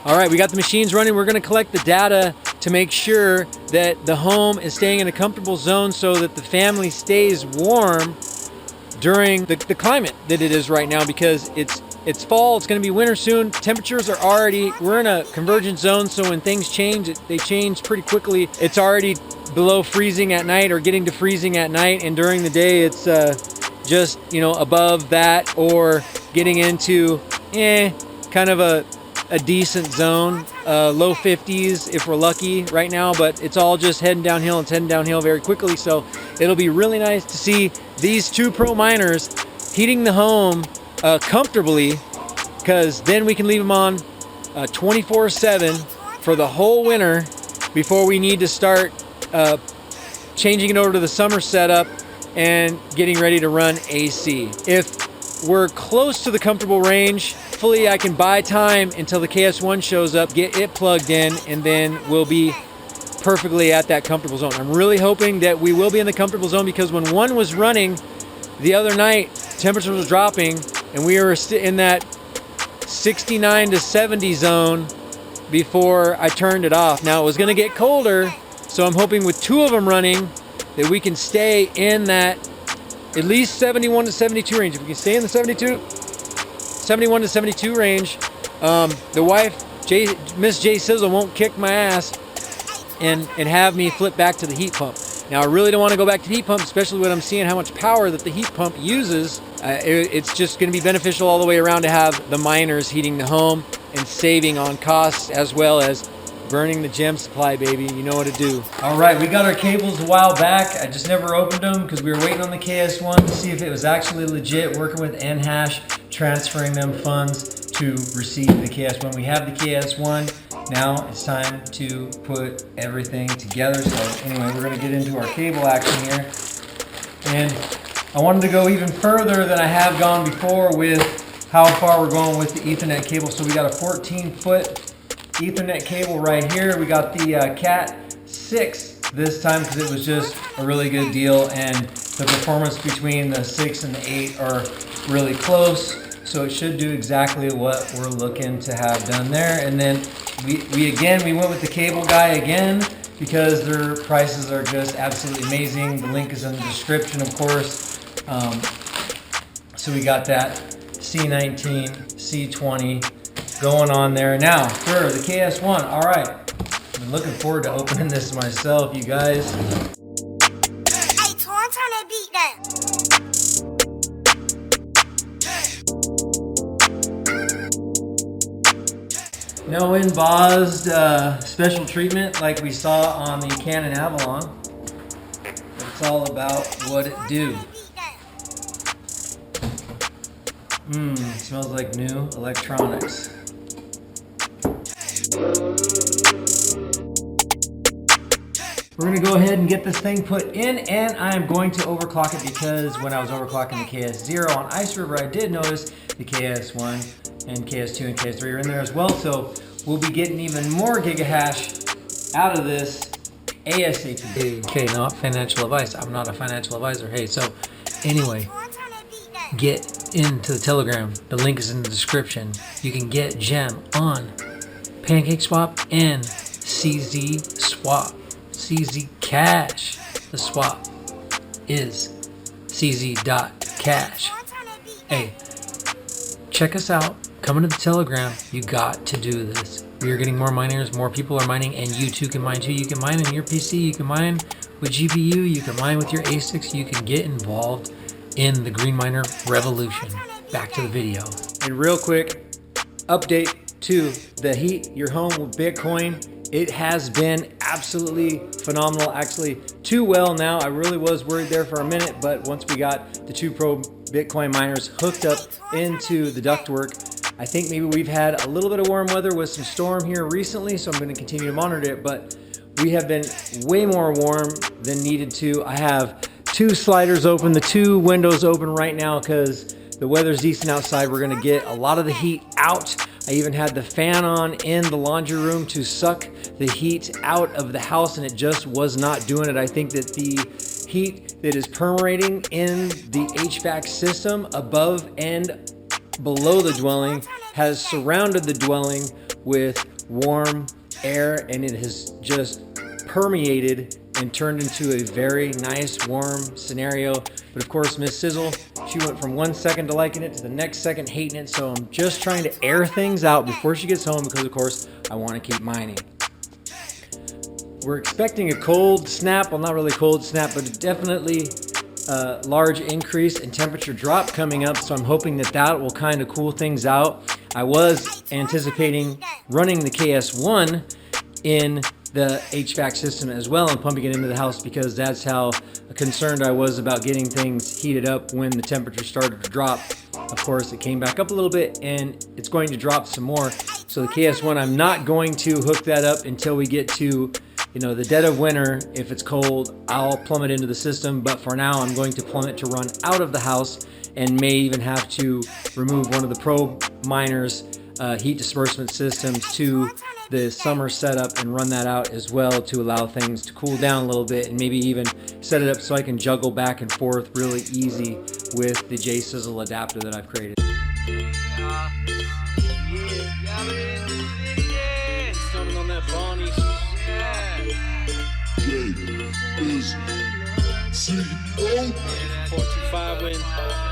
All right, we got the machines running. We're gonna collect the data to make sure that the home is staying in a comfortable zone so that the family stays warm during the climate that it is right now, because it's fall, it's gonna be winter soon. Temperatures are already, we're in a convergence zone, so when things change, they change pretty quickly. It's already below freezing at night or getting to freezing at night, and during the day it's just, you know, above that or getting into kind of a decent zone, low 50s if we're lucky right now, but it's all just heading downhill. It's heading downhill very quickly, so it'll be really nice to see these two pro miners heating the home comfortably, because then we can leave them on 24/7 for the whole winter before we need to start changing it over to the summer setup and getting ready to run AC. If we're close to the comfortable range, hopefully I can buy time until the KS1 shows up, get it plugged in, and then we'll be perfectly at that comfortable zone. I'm really hoping that we will be in the comfortable zone, because when one was running the other night, temperature was dropping and we were in that 69 to 70 zone before I turned it off. Now it was gonna get colder, so I'm hoping with two of them running that we can stay in that at least 71 to 72 range. If we can stay in the 71 to 72 range, the wife, Miss Jsizzl, won't kick my ass and have me flip back to the heat pump. Now I really don't want to go back to the heat pump, especially when I'm seeing how much power that the heat pump uses. It's just going to be beneficial all the way around to have the miners heating the home and saving on costs, as well as burning the gem supply, baby. You know what to do. All right, we got our cables a while back. I just never opened them because we were waiting on the KS1 to see if it was actually legit, working with Nhash, transferring them funds to receive the KS1. We have the KS1. Now it's time to put everything together. So anyway, we're gonna get into our cable action here. And I wanted to go even further than I have gone before with how far we're going with the Ethernet cable. So we got a 14-foot Ethernet cable right here. We got the Cat 6 this time because it was just a really good deal, and the performance between the 6 and the 8 are really close. So it should do exactly what we're looking to have done there. And then we went with the cable guy again because their prices are just absolutely amazing. The link is in the description, of course. So we got that C19, C20 going on there. Now for the KS1, all right. I'm looking forward to opening this myself, you guys. Hey, Torn, turn that beat down. No embossed special treatment like we saw on the Canaan Avalon. It's all about what it do. Smells like new electronics. We're gonna go ahead and get this thing put in, and I'm going to overclock it because when I was overclocking the KS0 on Iceriver, I did notice the KS1 and KS2 and KS3 are in there as well. So we'll be getting even more gigahash out of this ASAP. Okay, not financial advice. I'm not a financial advisor. Hey, so anyway, get into the Telegram. The link is in the description. You can get gem on PancakeSwap and CZ Swap. CZ Cash. The swap is CZ.cash. Hey, check us out. Come into the Telegram. You got to do this. We are getting more miners. More people are mining, and you too can mine too. You can mine on your PC. You can mine with GPU. You can mine with your Asics. You can get involved in the GreenMiner revolution. Back to the video. And real quick, update to the heat your home with Bitcoin. It has been absolutely phenomenal, actually too well now. I really was worried there for a minute, but once we got the two pro Bitcoin miners hooked up into the ductwork, I think maybe we've had a little bit of warm weather with some storm here recently, so I'm going to continue to monitor it, but we have been way more warm than needed to. I have two sliders open, the two windows open right now because the weather's decent outside. We're going to get a lot of the heat out. I even had the fan on in the laundry room to suck the heat out of the house, and it just was not doing it. I think that the heat that is permeating in the HVAC system above and below the dwelling has surrounded the dwelling with warm air, and it has just permeated and turned into a very nice warm scenario. But of course, Miss Jsizzl, she went from 1 second to liking it to the next second hating it. So I'm just trying to air things out before she gets home, because of course I want to keep mining. We're expecting a cold snap. Well, not really cold snap, but definitely a large increase in temperature drop coming up. So I'm hoping that that will kind of cool things out. I was anticipating running the KS1 in the HVAC system as well and pumping it into the house, because that's how concerned I was about getting things heated up when the temperature started to drop. Of course, it came back up a little bit and it's going to drop some more. So the KS1, I'm not going to hook that up until we get to, you know, the dead of winter. If it's cold, I'll plumb it into the system. But for now, I'm going to plumb it to run out of the house, and may even have to remove one of the Pro miners' heat disbursement systems to the summer setup and run that out as well, to allow things to cool down a little bit, and maybe even set it up so I can juggle back and forth really easy with the Jsizzl adapter that I've created. On that Bonnie. 425 win.